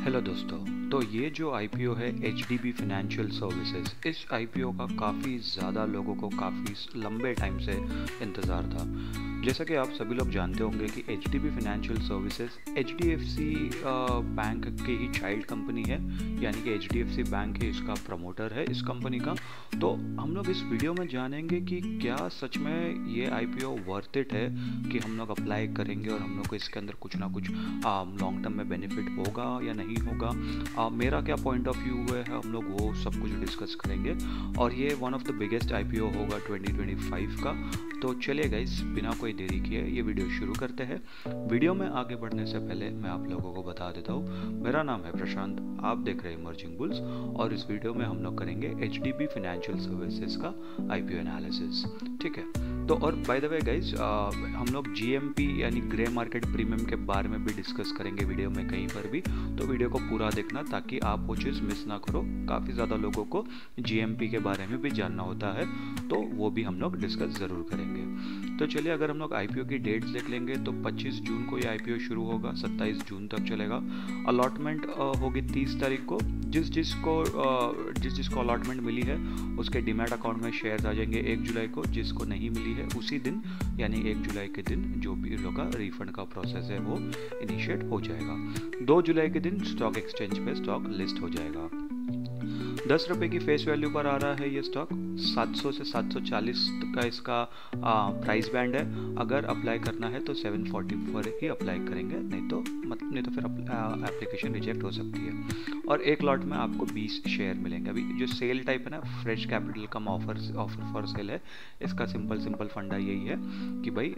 Hello दोस्तों। तो ये जो आईपीओ है एचडीबी फाइनेंशियल सर्विसेज, इस आईपीओ का काफ़ी ज़्यादा लोगों को काफ़ी लंबे टाइम से इंतज़ार था। जैसा कि आप सभी लोग जानते होंगे कि HDB financial services HDFC bank की ही चाइल्ड कंपनी है, यानी कि एचडीएफसी बैंक ही इसका प्रमोटर है इस कंपनी का। तो हम लोग इस वीडियो में जानेंगे कि क्या सच में ये आईपीओ वर्थ इट है कि हम लोग अप्लाई करेंगे और हम लोग को इसके अंदर कुछ ना कुछ लॉन्ग टर्म में बेनिफिट होगा या नहीं होगा। मेरा क्या पॉइंट ऑफ व्यू है, हम लोग वो सब कुछ डिस्कस करेंगे और ये one of the biggest IPO होगा 2025 का। तो चलिए गाइस, बिना कोई देरी किए ये वीडियो शुरू करते हैं। वीडियो में आगे बढ़ने से पहले मैं आप लोगों को बता देता हूँ, मेरा नाम है प्रशांत, आप देख रहे हैं इमर्जिंग बुल्स और इस वीडियो में हम लोग करेंगे एचडीबी फाइनेंशियल सर्विसेज का आईपीओ एनालिसिस। ठीक है। तो और बाय द वे गाइज, हम लोग जीएमपी यानी ग्रे मार्केट प्रीमियम के बारे में भी डिस्कस करेंगे वीडियो में कहीं पर भी। तो वीडियो को पूरा देखना ताकि आप वो चीज़ मिस ना करो। काफ़ी ज़्यादा लोगों को जीएमपी के बारे में भी जानना होता है, तो वो भी हम लोग डिस्कस ज़रूर करेंगे। तो चलिए, अगर हम लोग आईपीओ की डेट्स देख लेंगे तो 25 जून को ये आईपीओ शुरू होगा, 27 जून तक चलेगा। अलॉटमेंट होगी 30 तारीख को। जिस जिसको अलॉटमेंट मिली है उसके डीमैट अकाउंट में शेयर्स आ जाएंगे 1 जुलाई को। जिसको नहीं मिली है उसी दिन यानी 1 जुलाई के दिन जो भी लोग का रिफंड का प्रोसेस है वो इनिशिएट हो जाएगा। 2 जुलाई के दिन स्टॉक एक्सचेंज पे स्टॉक लिस्ट हो जाएगा। 10 रुपये की फेस वैल्यू पर आ रहा है ये स्टॉक। 700 से 740 का इसका प्राइस बैंड है। अगर अप्लाई करना है तो 740 पर ही अप्लाई करेंगे, नहीं तो फिर एप्लीकेशन रिजेक्ट हो सकती है। और एक लॉट में आपको 20 शेयर मिलेंगे। अभी जो सेल टाइप है ना, fresh capital come offer for sale है। इसका सिंपल फंडा यही है कि भाई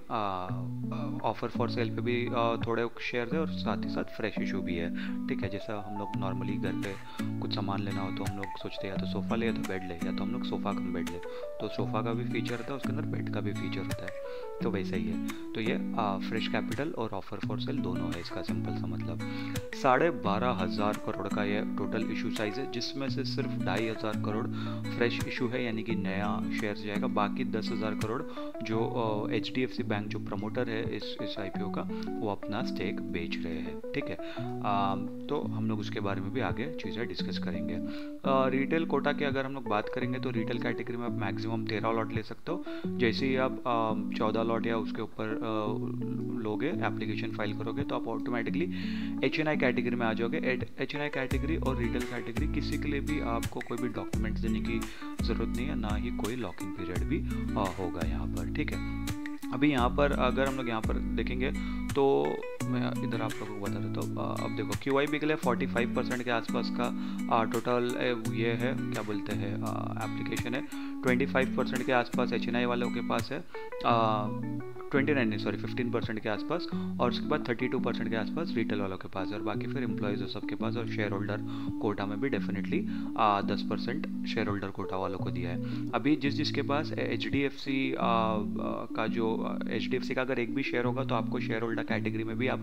ऑफर फॉर सेल पे भी थोड़े शेयर है और साथ ही साथ फ्रेश इशू भी है। ठीक है। जैसा हम लोग नॉर्मली घर पे कुछ सामान लेना हो तो हम लोग सोचते हैं या तो सोफ़ा ले या तो बेड ले, या तो हम लोग सोफ़ा कम बेड ले। तो सोफ़ा का भी फीचर होता है उसके अंदर, बेड का भी फीचर होता है, तो वैसा ही है। तो ये फ्रेश कैपिटल और ऑफर फॉर सेल दोनों है इसका सिंपल सा मतलब। 12,500 करोड़ का ये टोटल इशू साइज है, जिसमें से सिर्फ 2,500 करोड़ फ्रेश इशू है यानी कि नया शेयर जाएगा। बाकी 10,000 करोड़ जो एचडीएफसी बैंक जो प्रमोटर है इस आईपीओ का, वो अपना स्टेक बेच रहे हैं। ठीक है। तो हम लोग उसके बारे में भी आगे चीज़ें डिस्कस करेंगे। रिटेल कोटा की अगर हम लोग बात करेंगे तो रिटेल कैटेगरी में आप मैक्सिमम 13 लॉट ले सकते हो। जैसे ही आप 14 लॉट या उसके ऊपर लोगे, एप्लीकेशन फाइल करोगे, तो आप ऑटोमेटिकली एचएनआई कैटेगरी में आ जाओगे। एचएनआई कैटेगरी और रिटेल कैटेगरी किसी के लिए भी आपको कोई भी डॉक्यूमेंट्स देने की ज़रूरत नहीं है, ना ही कोई लॉकिंग पीरियड भी होगा यहाँ पर। ठीक है। अभी यहाँ पर अगर हम लोग यहाँ पर देखेंगे तो मैं इधर आप लोगों को बता देता हूँ। अब देखो QIB के लिए 45% के आसपास का टोटल ये है, क्या बोलते हैं, एप्लीकेशन है। 25% के आसपास एचएनआई वालों के पास है, 15% के आसपास, और उसके बाद 32% के आसपास रिटेल वालों के पास है, और बाकी फिर एम्प्लॉयज़ सबके पास। और शेयर होल्डर कोटा में भी डेफिनेटली 10% शेयर होल्डर कोटा वालों को दिया है। अभी जिसके पास एचडीएफसी का अगर एक भी शेयर होगा तो आपको शेयर होल्डर कैटेगरी में भी आप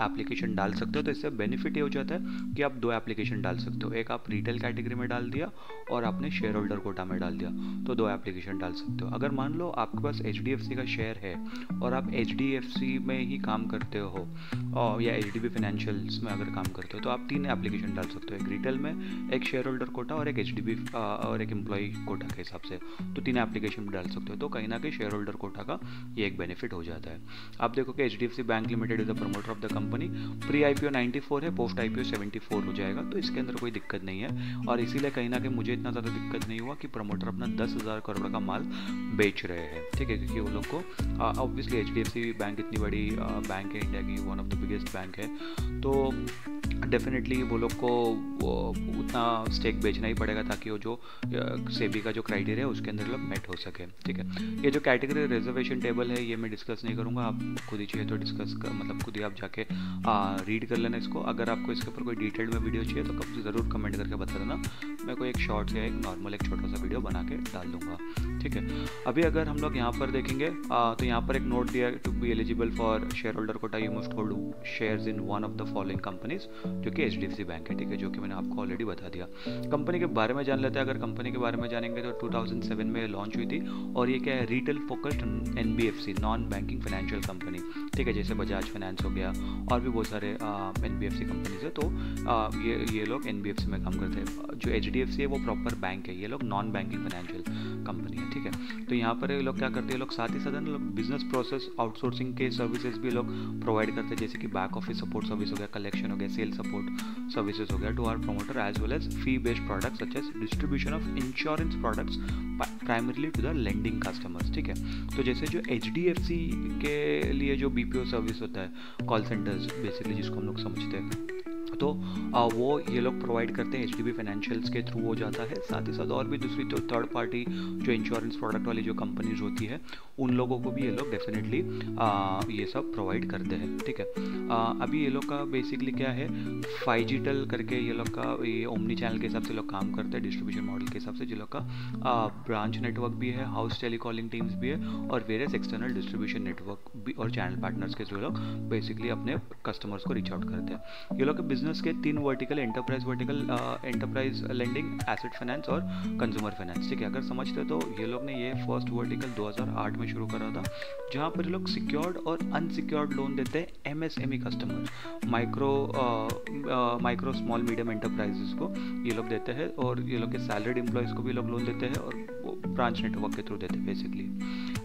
एप्लीकेशन डाल सकते हो। तो इससे बेनिफिट ये हो जाता है कि आप 2 एप्लीकेशन डाल सकते हो, एक आप रिटेल कैटेगरी में डाल दिया और आपने शेयर होल्डर कोटा में डाल दिया, तो 2 एप्लीकेशन डाल सकते हो। अगर मान लो आपके पास एचडीएफसी का शेयर है और आप एचडीएफसी में ही काम करते हो या एचडीबी फाइनेंशियल्स में अगर काम करते हो, तो आप 3 एप्लीकेशन डाल सकते हो, एक रिटेल में, एक शेयर होल्डर कोटा और एक एचडीबी और एक एम्प्लॉय कोटा के हिसाब से। तो 3 एप्लीकेशन डाल सकते हो। तो कहीं ना कहीं शेयर होल्डर कोटा का ये एक बेनिफिट हो जाता है। आप देखो कि HDFC bank limited is the promoter of the company. Pre IPO 94 है, पोस्ट आईपीओ 74 हो जाएगा, तो इसके अंदर कोई दिक्कत नहीं है। और इसीलिए कहीं ना कहीं मुझे इतना ज़्यादा दिक्कत नहीं हुआ कि प्रमोटर अपना 10,000 करोड़ का माल बेच रहे हैं। ठीक है। क्योंकि वो लोग को ऑब्वियसली एचडीएफसी बैंक इतनी बड़ी बैंक है, इंडिया की one of the biggest bank है, तो डेफिनेटली वो लोग को उतना स्टेक बेचना ही पड़ेगा ताकि वो जो सेबी का जो क्राइटेरिया है उसके अंदर लोग मेट हो सके। ठीक है। ये जो कैटेगरी रिजर्वेशन टेबल है ये मैं डिस्कस नहीं करूँगा, आप खुद ही चाहिए तो मतलब खुद ही आप जाके रीड कर लेना इसको। अगर आपको इसके ऊपर कोई डिटेल्ड में वीडियो चाहिए तो ज़रूर कमेंट करके बता देना, मैं कोई एक शॉर्ट या एक नॉर्मल एक छोटा सा वीडियो बना के डाल दूँगा। ठीक है। अभी अगर हम लोग यहाँ पर देखेंगे तो यहाँ पर एक नोट दिया, to be eligible for share holder quota you must hold shares in one of the following companies, जो कि HDFC बैंक है, ठीक है, जो कि मैंने आपको ऑलरेडी बता दिया। कंपनी के बारे में जान लेते हैं। अगर कंपनी के बारे में जानेंगे तो 2007 में लॉन्च हुई थी, और ये क्या है, retail focused NBFC, non banking financial company, ठीक है, जैसे बजाज फाइनेंस हो गया और भी बहुत सारे NBFC कंपनीज है। तो ये लोग NBFC में काम करते हैं। जो HDFC है वो प्रॉपर बैंक है, ये लोग नॉन बैंकिंग फाइनेंशियल कंपनी है, ठीक है। तो यहाँ पर ये लोग क्या करते हैं, लोग साथ ही साथ बिजनेस प्रोसेस आउटसोर्सिंग के सर्विसेज भी लोग प्रोवाइड करते हैं, जैसे कि बैक ऑफिस सपोर्ट सर्विस हो गया, कलेक्शन हो गया, सेल सपोर्ट सर्विसेज हो गया to our promoter, as well as fee based products such as distribution of insurance products primarily to the lending customers, ठीक है। तो जैसे जो HDFC के लिए जो BPO सर्विस होता है, कॉल सेंटर्स बेसिकली जिसको हम लोग समझते हैं, तो वो ये लोग प्रोवाइड करते हैं, HDB फाइनेंशियल्स के थ्रू हो जाता है। साथ ही साथ और भी दूसरी तो थर्ड पार्टी जो इंश्योरेंस प्रोडक्ट वाली जो कंपनीज होती है, उन लोगों को भी ये लोग डेफिनेटली ये सब प्रोवाइड करते हैं, ठीक है। अभी ये लोग का बेसिकली क्या है, फाइजिटल करके ये लोग का ये ओमनी चैनल के हिसाब से लोग काम करते हैं, डिस्ट्रीब्यूशन मॉडल के हिसाब से, जो लोग का ब्रांच नेटवर्क भी है, हाउस टेलीकॉलिंग टीम्स भी है, और वेरियस एक्सटर्नल डिस्ट्रीब्यूशन नेटवर्क भी और चैनल पार्टनर्स के थ्रू लोग बेसिकली अपने कस्टमर्स को रीच आउट करते हैं। ये लोग के बिजनेस के 3 vertical, enterprise lending, asset finance और कंज्यूमर फाइनेंस, ठीक है। अगर समझते तो ये लोग ने ये फर्स्ट वर्टिकल 2008 में शुरू करा था, जहाँ पर ये लोग सिक्योर्ड और अनसिक्योर्ड लोन देते हैं MSME customer, micro small medium enterprises को ये लोग देते हैं, और ये लोग के सैलरीड एम्प्लॉयज़ को भी लोग लोन देते हैं, और ब्रांच नेटवर्क के थ्रू देते हैं बेसिकली।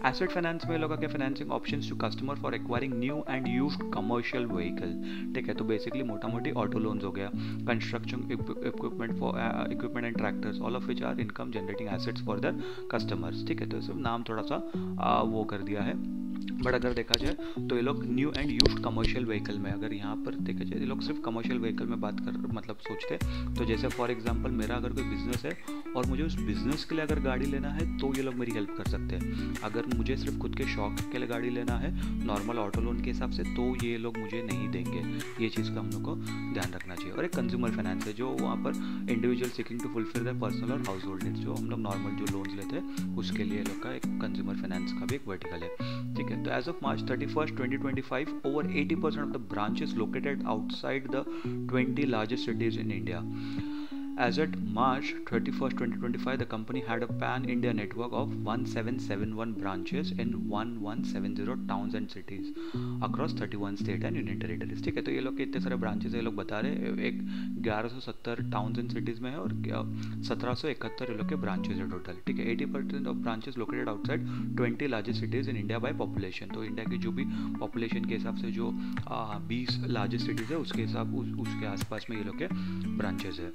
एसेट फाइनेंस में लोगों के financing options to customer for acquiring new and used commercial vehicle, ठीक है। तो बेसिकली मोटा मोटी ऑटो लोन्स हो गया, construction equipment and tractors, all of which are income generating assets for the customers, ठीक है। तो सब नाम थोड़ा सा वो कर दिया है, बट अगर देखा जाए तो ये लोग new and used commercial vehicle में, अगर यहाँ पर देखा जाए, ये लोग सिर्फ कमर्शियल व्हीकल में बात कर मतलब सोचते हैं। तो जैसे फॉर एग्जांपल मेरा अगर कोई बिजनेस है और मुझे उस बिजनेस के लिए अगर गाड़ी लेना है, तो ये लोग मेरी हेल्प कर सकते हैं। अगर मुझे सिर्फ खुद के शौक के लिए गाड़ी लेना है नॉर्मल ऑटो लोन के हिसाब से, तो ये लोग मुझे नहीं देंगे। ये चीज़ का हम लोग को ध्यान रखना चाहिए। और एक कंज्यूमर फाइनेंस है, जो वहाँ पर individual seeking to fulfil the personal और हाउस होल्ड नीड्स, जो हम लोग नॉर्मल जो लोन्स लेते हैं उसके लिए लोग का एक कंज्यूमर फाइनेंस का भी एक वर्टिकल है, ठीक है। तो as of March 31st, 2025, over 80% of the branches located outside the 20 largest cities in India. As at March 31st, 2025, the company had a pan-India network of 1771 branches in 1170 towns and cities across 31 state and union territories, ठीक है। तो ये लोग के इतने सारे branches ये लोग बता रहे, एक 1170 टाउन्स एंड सिटीज़ में है, और 1771 ये लोग के ब्रांचेस है टोटल, ठीक है। 80% of branches located outside 20 largest cities in India by population. तो इंडिया की जो भी पॉपुलेशन के हिसाब से जो 20 लार्जेस्ट सिटीज़ है उसके हिसाब उसके आसपास में ये लोग के ब्रांचेस है,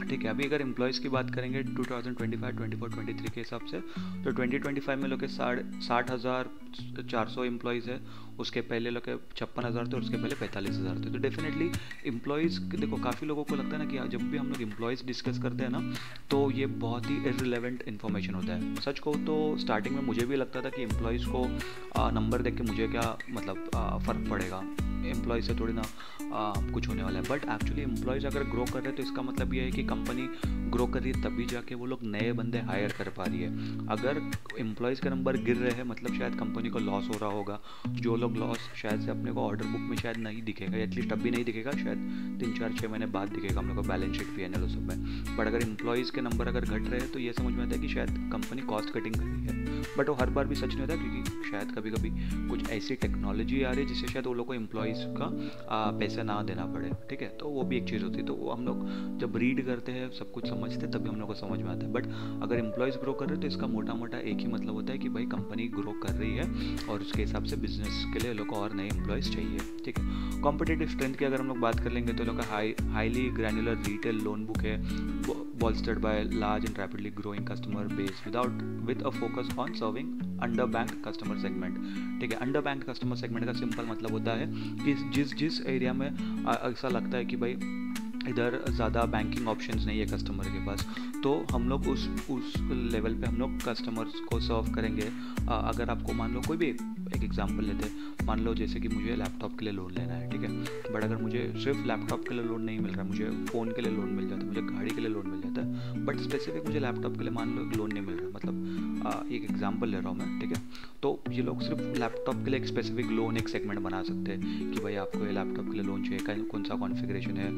ठीक है। अभी अगर एम्प्लॉयज़ की बात करेंगे 2025, 24, 23 के हिसाब से, तो 2025 में लोग के 60,400 एम्प्लॉयज़ है, उसके पहले लोग के 56,000 थे, और उसके पहले 45,000 थे। तो डेफिनेटली एम्प्लॉयज़ देखो, काफ़ी लोगों को लगता है ना कि जब भी हम लोग एम्प्लॉयज़ डिस्कस करते हैं ना, तो ये बहुत ही इररिलेवेंट इन्फॉर्मेशन होता है। सच कहूँ तो स्टार्टिंग में मुझे भी लगता था कि एम्प्लॉयज़ को नंबर देख के मुझे क्या मतलब फ़र्क पड़ेगा, एम्प्लॉयज़ से थोड़ी ना कुछ होने वाला है। बट एक्चुअली एम्प्लॉयज़ अगर ग्रो कर रहे हैं तो इसका मतलब ये है कि कंपनी ग्रो कर रही है, तभी जाके वो लोग नए बंदे हायर कर पा रही है। अगर एम्प्लॉयज़ के नंबर गिर रहे हैं, मतलब शायद कंपनी को लॉस हो रहा होगा। जो लोग लॉस शायद से अपने को ऑर्डर बुक में शायद नहीं दिखेगा, एटलीस्ट अभी नहीं दिखेगा, शायद 3, 4, 6 महीने बाद दिखेगा हम लोग को बैलेंस शीट P&L सब में। बट अगर एम्प्लॉयज़ के नंबर अगर घट रहे हैं तो ये समझ में आता है कि शायद कंपनी कॉस्ट कटिंग कर रही है। बट वो हर बार भी सच नहीं होता, क्योंकि शायद कभी कभी कुछ ऐसी टेक्नोलॉजी आ रही है जिससे शायद वो लोग को एम्प्लॉयज़ का पैसा ना देना पड़े, ठीक है। तो वो भी एक चीज़ होती है। तो वो हम लोग जब रीड करते हैं, सब कुछ समझते हैं, तभी हम लोग को समझ में आता है। बट अगर एम्प्लॉयज़ ग्रो कर रहे हैं तो इसका मोटा मोटा एक ही मतलब होता है कि भाई कंपनी ग्रो कर रही है, और उसके हिसाब से बिजनेस के लिए लोग को और नए एम्प्लॉयज़ चाहिए, ठीक है। कॉम्पिटिटिव स्ट्रेंथ की अगर हम लोग बात कर लेंगे तो लोग का highly granular retail loan book है, bolstered by large and rapidly growing customer base with a focus on serving underbanked customer segment, ठीक है। underbanked customer segment का सिंपल मतलब होता है कि जिस एरिया में ऐसा लगता है कि भाई इधर ज़्यादा बैंकिंग ऑप्शंस नहीं है कस्टमर के पास, तो हम लोग उस लेवल पे हम लोग कस्टमर्स को सर्व करेंगे। अगर आपको मान लो कोई भी एक एग्जांपल लेते हैं, मान लो जैसे कि मुझे लैपटॉप के लिए लोन लेना है, ठीक है, बट अगर मुझे सिर्फ लैपटॉप के लिए लोन नहीं मिल रहा, मुझे फ़ोन के लिए लोन मिल जाता है, मुझे गाड़ी के लिए लोन मिल जाता है, बट स्पेसिफिक मुझे लैपटॉप के लिए मान लो लोन नहीं मिल रहा, मतलब एक एग्जांपल ले रहा हूँ मैं, ठीक है। तो ये लोग सिर्फ लैपटॉप के लिए एक स्पेसिफिक लोन, एक सेगमेंट बना सकते हैं कि भाई आपको ये लैपटॉप के लिए लोन चाहिए, कौन सा कॉन्फ़िगरेशन है,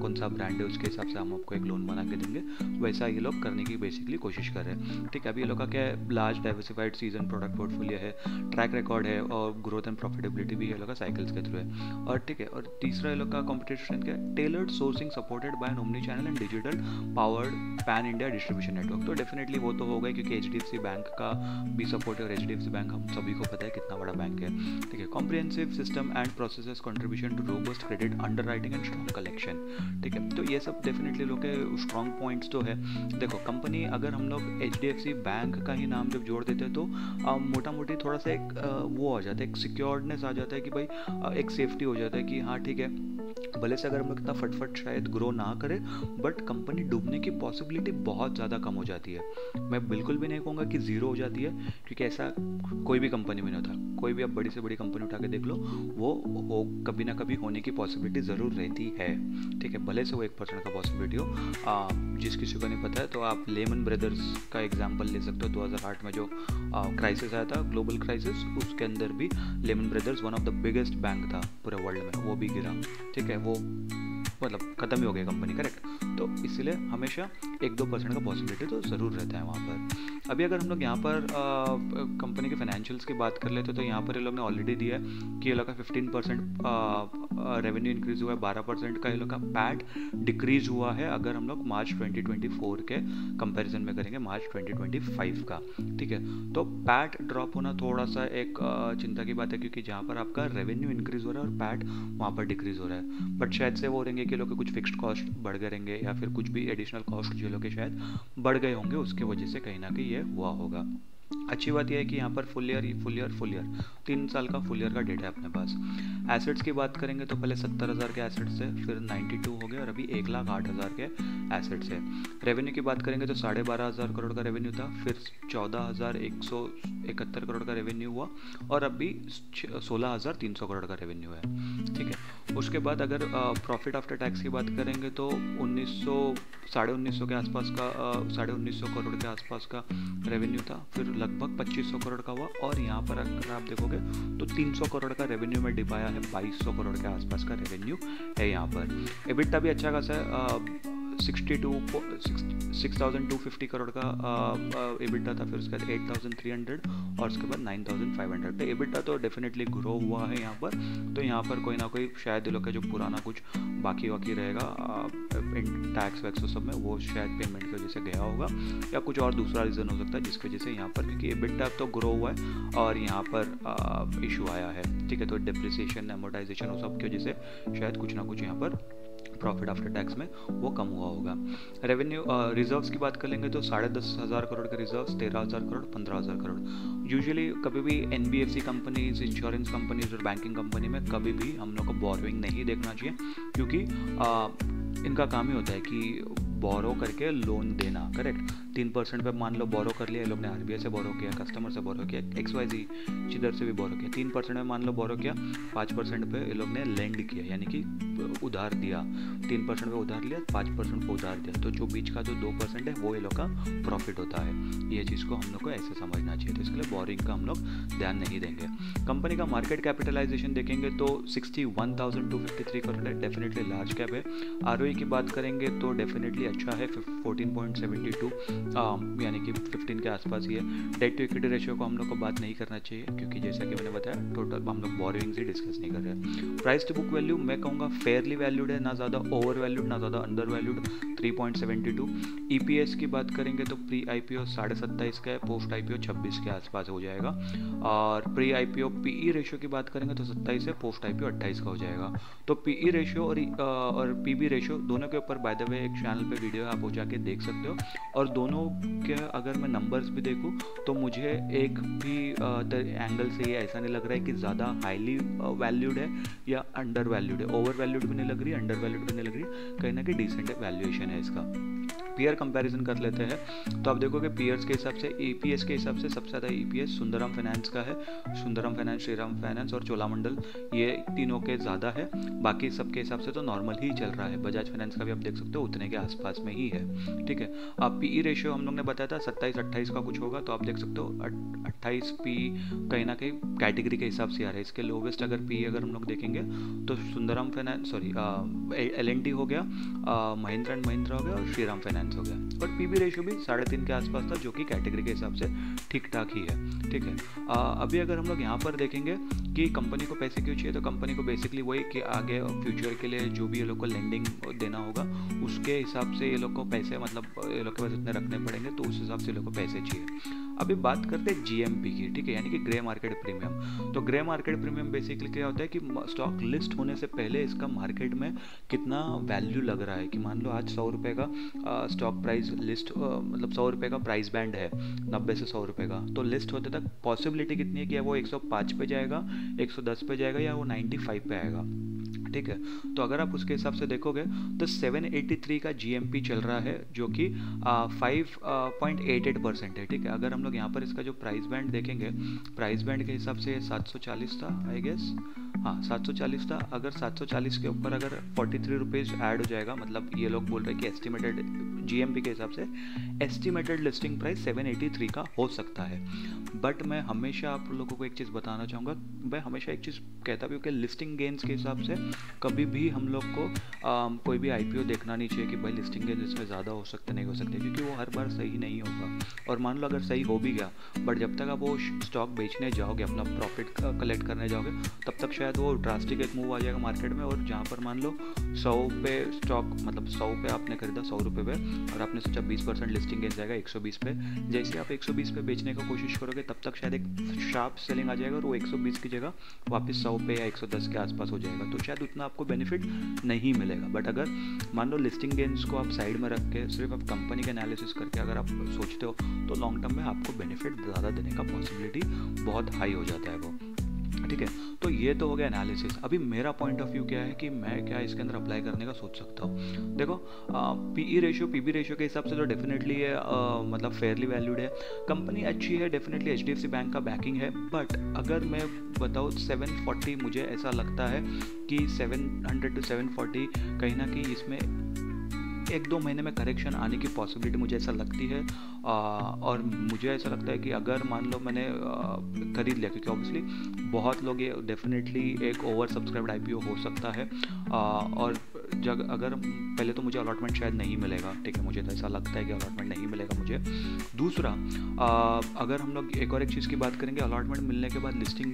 कौन सा ब्रांड है, उसके हिसाब से हम आपको एक लोन बना के देंगे। वैसा ये लोग करने की बेसिकली कोशिश कर रहे हैं, ठीक है। अभी ये लोग का क्या है, large diversified season product portfolio है, ट्रैक रिकॉर्ड है, और ग्रोथ एंड प्रॉफिटेबिलिटी भी ये लोग का साइकिल्स के थ्रू है। और ठीक है, और तीसरा ये लोग का कॉम्पिटिशन क्या है, tailored sourcing supported by an omni channel and digital powered pan India distribution network. तो डेफिनेटली वो तो हो गए, क्योंकि HDFC बैंक का भी सपोर्ट है, और HDFC बैंक हम सभी को पता है कितना बड़ा बैंक है, ठीक है। Comprehensive system and processes contribution to robust credit underwriting and strong collection, ठीक है। तो ये सब डेफिनेटली लोग के स्ट्रॉन्ग पॉइंट्स तो है। देखो कंपनी, अगर हम लोग HDFC बैंक का ही नाम जब जोड़ देते हैं तो मोटा मोटी थोड़ा सा एक वो आ जाता है, एक सिक्योर्डनेस आ जाता है कि भाई एक सेफ्टी हो जाता है कि हाँ ठीक है, भले से अगर हम लोग इतना फटफट शायद ग्रो ना करें, बट कंपनी डूबने की पॉसिबिलिटी बहुत ज़्यादा कम हो जाती है। मैं बिल्कुल भी नहीं कहूँगा कि ज़ीरो हो जाती है, क्योंकि ऐसा कोई भी कंपनी में नहीं होता। कोई भी आप बड़ी से बड़ी कंपनी उठा के देख लो, वो कभी ना कभी होने की पॉसिबिलिटी ज़रूर रहती है, ठीक है, भले से वो 1% का पॉसिबिलिटी हो। जिस किसी को नहीं पता है तो आप लेमन ब्रदर्स का एग्जाम्पल ले सकते हो। 2008 में जो क्राइसिस आया था, ग्लोबल क्राइसिस, उसके अंदर भी Lehman Brothers one of the biggest bank था पूरे वर्ल्ड में, वो भी गिरा, ठीक है, वो मतलब ख़त्म ही हो गया कंपनी, करेक्ट। तो इसलिए हमेशा 1-2% का पॉसिबिलिटी तो ज़रूर रहता है वहाँ पर। अभी अगर हम लोग यहाँ पर कंपनी के फाइनेंशियल्स की बात कर लेते तो यहाँ पर ये लोग ने ऑलरेडी दिया है कि ये लोग का 15% रेवेन्यू इंक्रीज़ हुआ है, 12% का ये लोग का पैट डिक्रीज़ हुआ है अगर हम लोग मार्च 2024 के कंपैरिजन में करेंगे मार्च 2025 का, ठीक है। तो पैट ड्रॉप होना थोड़ा सा एक चिंता की बात है, क्योंकि जहाँ पर आपका रेवेन्यू इंक्रीज़ हो रहा है और पैट वहाँ पर डिक्रीज़ हो रहा है, बट शायद से वो रहेंगे कि लोग के कुछ फिक्स्ड कॉस्ट बढ़ गए रहेंगे, या फिर कुछ भी एडिशनल कॉस्ट जो लोग के शायद बढ़ गए होंगे, उसके वजह से कहीं ना कहीं ये हुआ होगा। अच्छी बात यह है कि यहाँ पर फुल ईयर 3 साल का फुल ईयर का डेटा है अपने पास। एसेट्स की बात करेंगे तो पहले 70,000 के एसेट्स थे, फिर 92 हो गए और अभी 1,08,000 के एसेट्स है। रेवेन्यू की बात करेंगे तो 12,500 करोड़ का रेवेन्यू था, फिर 14,171 करोड़ का रेवेन्यू हुआ और अभी 16,300 करोड़ का रेवेन्यू है, ठीक है। उसके बाद अगर प्रॉफिट आफ्टर टैक्स की बात करेंगे तो 1900 के आसपास का 1950 करोड़ के आसपास का रेवेन्यू था, फिर लगभग 2500 करोड़ का हुआ, और यहाँ पर अगर आप देखोगे तो 300 करोड़ का रेवेन्यू में डिप आया है, 2200 करोड़ के आसपास का रेवेन्यू है यहाँ पर। एबिटा भी अच्छा खासा है, 6,250 करोड़ का एबिटा था, फिर उसके बाद 8,300 और उसके बाद 9,500 पे एबिटा तो डेफिनेटली ग्रो हुआ है यहाँ पर। तो यहाँ पर कोई ना कोई शायद लोग का जो पुराना कुछ बाकी रहेगा टैक्स वैक्स सब में, वो शायद पेमेंट की वजह से गया होगा, या कुछ और दूसरा रीज़न हो सकता है जिसकी वजह से यहाँ पर, क्योंकि एबिटा तो ग्रो हुआ है और यहाँ पर इशू आया है, ठीक है। तो डिप्रिसिएशन, एमोर्टाइजेशन वो सब की वजह से शायद कुछ ना कुछ यहाँ पर प्रॉफिट आफ्टर टैक्स में वो कम हुआ होगा। रेवेन्यू रिजर्व्स की बात कर लेंगे तो 10,500 करोड़ के रिजर्व्स, 13,000 करोड़, 15,000 करोड़। यूजुअली कभी भी NBFC कंपनीज, इंश्योरेंस कंपनीज और बैंकिंग कंपनी में कभी भी हम लोग को बोरोइंग नहीं देखना चाहिए, क्योंकि इनका काम ही होता है कि बोरो करके लोन देना, करेक्ट। 3% पे मान लो बोरो कर लिया, ये लोग ने RBI से बोरो किया, कस्टमर से बोरो किया, XYZ जिधर से भी बोरो किया, 3% में मान लो बोरो किया, 5% पे ये लोग ने लेंड किया, यानी कि उधार दिया। 3% पे उधार लिया, 5% पे उधार दिया, तो जो बीच का जो 2% है वो ये लोग का प्रॉफिट होता है। ये चीज़ को हम लोग को ऐसे समझना चाहिए, तो इसके लिए बोरिंग का हम लोग ध्यान नहीं देंगे। कंपनी का मार्केट कैपिटलाइजेशन देखेंगे तो 61,253 करोड़ है, डेफिनेटली लार्ज कैप है। ROE की बात करेंगे तो डेफिनेटली अच्छा है, 14.72 यानी कि 15 के आसपास ही है। डेट टू इक्विटी रेशियो को हम लोग को बात नहीं करना चाहिए, क्योंकि जैसा कि मैंने बताया टोटल हम लोग बोरोइंग्स ही डिस्कस नहीं कर रहे हैं। प्राइस टू बुक वैल्यू मैं कहूँगा फेयरली वैल्यूड है, ना ज़्यादा ओवर वैल्यूड ना ज़्यादा अंडर वैल्यूड, 3.72। EPS की बात करेंगे तो प्री IPO 27.5 का है, पोस्ट IPO 26 के आसपास हो जाएगा, और प्री IPO PE रेशियो की बात करेंगे तो 27 है, पोस्ट IPO 28 का हो जाएगा। तो PE रेशियो और PB रेशियो दोनों के ऊपर बाय द वे एक चैनल पे पे वीडियो है, आप वो जाके देख सकते हो। और दोनों के अगर मैं नंबर्स भी देखूँ तो मुझे एक भी एंगल से ये ऐसा नहीं लग रहा है कि ज़्यादा हाईली वैल्यूड है या अंडर वैल्यूड है। ओवर वैल्यूड भी नहीं लग रही, अंडर वैल्यूड भी नहीं लग रही, कहीं ना कहीं डिसेंट वैल्यूएशन है इसका। पीयर कंपैरिजन कर लेते हैं तो आप देखोगे पीयर्स के हिसाब से, ईपीएस के हिसाब से सबसे ज़्यादा ईपीएस सुंदरम फाइनेंस का है। सुंदरम फाइनेंस, श्रीराम फाइनेंस और चोलामंडल, ये तीनों के ज़्यादा है। बाकी सबके हिसाब से तो नॉर्मल ही चल रहा है। बजाज फाइनेंस का भी आप देख सकते हो उतने के आसपास में ही है, ठीक है। आप पीई रेशियो हम लोग ने बताया था 27-28 का कुछ होगा, तो आप देख सकते हो 28 पी कहीं ना कहीं कैटेगरी के हिसाब से आ रहा है। इसके लोवेस्ट अगर पी अगर हम लोग देखेंगे तो सुंदरम फाइनेंस, सॉरी एल&टी हो गया, महिंद्रा एंड महिंद्रा हो गया और श्रीराम फाइनेंस हो गया। और पीबी रेशियो भी 3.5 के आसपास था, जो कि कैटेगरी के हिसाब से ठीक ठाक ही है, ठीक है। अभी अगर हम लोग यहाँ पर देखेंगे कि कंपनी को पैसे क्यों चाहिए, तो कंपनी को बेसिकली वही कि आगे फ्यूचर के लिए जो भी ये लोग को लेंडिंग देना होगा उसके हिसाब से ये लोग को पैसे, मतलब ये लोग के पास इतने रखने पड़ेंगे, तो उस हिसाब से ये लोग को पैसे चाहिए। अभी बात करते हैं जीएमपी की, ठीक है, यानी कि ग्रे मार्केट प्रीमियम। तो ग्रे मार्केट प्रीमियम बेसिकली क्या होता है कि स्टॉक लिस्ट होने से पहले इसका मार्केट में कितना वैल्यू लग रहा है। कि मान लो आज 100 रुपये का स्टॉक प्राइस लिस्ट, मतलब 100 रुपये का प्राइस बैंड है, 90 से 100 रुपये का, तो लिस्ट होते तक पॉसिबिलिटी कितनी है कि वो 105 पे जाएगा, 110 पे जाएगा, या वो 95 पे आएगा, ठीक है। तो अगर आप उसके हिसाब से देखोगे तो 783 का जीएमपी चल रहा है, जो कि 5.88% है, ठीक है। अगर हम लोग यहाँ पर इसका जो प्राइस बैंड देखेंगे, प्राइस बैंड के हिसाब से 740 था आई गेस, हाँ 740 था। अगर 740 के ऊपर अगर 43 रुपीज़ ऐड हो जाएगा, मतलब ये लोग बोल रहे हैं कि एस्टिमेटेड जीएमपी के हिसाब से एस्टिमेटेड लिस्टिंग प्राइस 783 का हो सकता है। बट मैं हमेशा आप लोगों को एक चीज़ बताना चाहूँगा, मैं हमेशा एक चीज़ कहता भी हूँ कि लिस्टिंग गेन्स के हिसाब से कभी भी हम लोग को कोई भी आईपीओ देखना नहीं चाहिए कि भाई लिस्टिंग गेंस इसमें ज़्यादा हो सकते नहीं हो सकते, क्योंकि वो हर बार सही नहीं होगा। और मान लो अगर सही हो भी गया, बट जब तक आप वो स्टॉक बेचने जाओगे, अपना प्रॉफिट कलेक्ट करने जाओगे, तब तक शायद वो ड्रास्टिक एक मूव आ जाएगा मार्केट में। और जहाँ पर मान लो 100 पे स्टॉक, मतलब 100 पे आपने खरीदा 100 रुपये पे, और आपने सोचा 20% लिस्टिंग गेंस जाएगा 120 पे, जैसे आप 120 पे बेचने की कोशिश करोगे तब तक शायद एक शार्प सेलिंग आ जाएगा और वो 120 की जगह वापस 100 पे या 110 के आसपास हो जाएगा, तो शायद उतना आपको बेनिफिट नहीं मिलेगा। बट अगर मान लो लिस्टिंग गेंस को आप साइड में रख के सिर्फ आप कंपनी का एनालिसिस करके अगर आप सोचते हो, तो लॉन्ग टर्म में आपको बेनिफिट ज़्यादा देने का पॉसिबिलिटी बहुत हाई हो जाता है वो, ठीक है। तो ये तो हो गया एनालिसिस। अभी मेरा पॉइंट ऑफ व्यू क्या है कि मैं क्या इसके अंदर अप्लाई करने का सोच सकता हूँ। देखो पीई रेशियो, पीबी रेशियो के हिसाब से तो डेफिनेटली ये मतलब फेयरली वैल्यूड है, कंपनी अच्छी है, डेफिनेटली एचडीएफसी बैंक का बैकिंग है। बट अगर मैं बताऊँ 740, मुझे ऐसा लगता है कि 700 to 740 कहीं ना कहीं इसमें 1-2 महीने में करेक्शन आने की पॉसिबिलिटी मुझे ऐसा लगती है। और मुझे ऐसा लगता है कि अगर मान लो मैंने खरीद लिया, क्योंकि ऑब्वियसली बहुत लोग, ये डेफिनेटली एक ओवर सब्सक्राइब्ड आईपीओ हो सकता है, और अगर पहले तो मुझे अलॉटमेंट शायद नहीं मिलेगा, ठीक है, मुझे तो ऐसा लगता है कि अलॉटमेंट नहीं मिलेगा मुझे। दूसरा, अगर हम लोग एक और एक चीज़ की बात करेंगे, अलॉटमेंट मिलने के बाद लिस्टिंग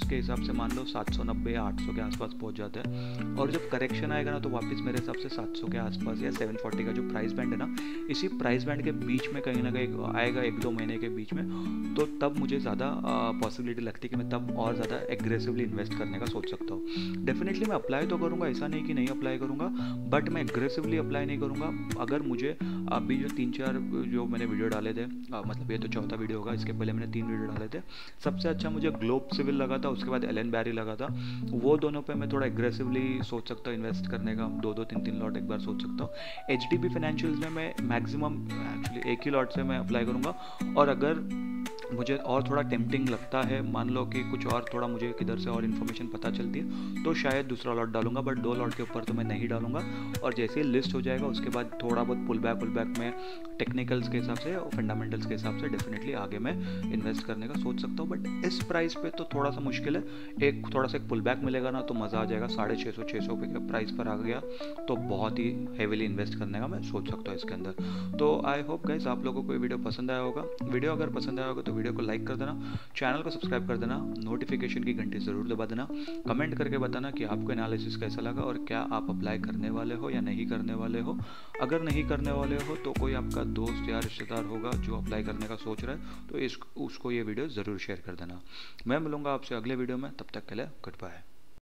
के हिसाब से मान लो 790 या 800 के आसपास पहुंच जाता है, और जब करेक्शन आएगा ना तो वापस मेरे हिसाब से 700 के आसपास या 740 का जो प्राइस बैंड है ना, इसी प्राइस बैंड के बीच में कहीं ना कहीं आएगा 1-2 महीने के बीच में, तो तब मुझे ज़्यादा पॉसिबिलिटी लगती है कि मैं तब और ज़्यादा एग्रेसिवली इन्वेस्ट करने का सोच सकता हूँ। डेफिनेटली मैं अप्लाई तो करूँगा, ऐसा नहीं कि नहीं अप्लाई करूँगा, बट मैं एग्रेसिवली अप्लाई नहीं करूँगा। अगर मुझे अभी जो 3-4 जो मैंने वीडियो डाले थे, मतलब ये तो चौथा वीडियो होगा, इसके पहले मैंने 3 वीडियो डाले थे, सबसे अच्छा मुझे ग्लोब सिविल लगा था, उसके बाद एलन बैरी लगा था। वो दोनों पे मैं थोड़ा एग्रेसिवली सोच सकता हूँ इन्वेस्ट करने का, 2-2, 3-3 लॉट एक बार सोच सकता हूँ। एचडीबी फाइनेंशियल्स में मैं मैक्सिमम एक्चुअली एक ही लॉट से मैं अप्लाई करूँगा, और अगर मुझे और थोड़ा टेम्पटिंग लगता है, मान लो कि कुछ और थोड़ा मुझे किधर से और इन्फॉर्मेशन पता चलती है, तो शायद दूसरा लॉट डालूंगा, बट 2 लॉट के ऊपर तो मैं नहीं डालूंगा। और जैसे ही लिस्ट हो जाएगा उसके बाद थोड़ा बहुत पुल बैक में टेक्निकल्स के हिसाब से और फंडामेंटल्स के हिसाब से डेफिनेटली आगे मैं इन्वेस्ट करने का सोच सकता हूँ। बट इस प्राइस पे तो थोड़ा सा मुश्किल है, एक थोड़ा सा एक पुल बैक मिलेगा ना तो मज़ा आ जाएगा। 650-600 रुपये के प्राइस पर आ गया तो बहुत ही हेविली इन्वेस्ट करने का मैं सोच सकता हूँ इसके अंदर। तो आई होप गाइस आप लोगों को ये वीडियो पसंद आया होगा। वीडियो अगर पसंद आया होगा तो वीडियो को लाइक कर देना, चैनल को सब्सक्राइब कर देना, नोटिफिकेशन की घंटी ज़रूर दबा देना, कमेंट करके बताना कि आपको एनालिसिस कैसा लगा और क्या आप अप्लाई करने वाले हो या नहीं करने वाले हो। अगर नहीं करने वाले हो तो कोई आपका दोस्त या रिश्तेदार होगा जो अप्लाई करने का सोच रहा है, तो उसको ये वीडियो ज़रूर शेयर कर देना। मैं मिलूंगा आपसे अगले वीडियो में, तब तक के लिए गुड बाय।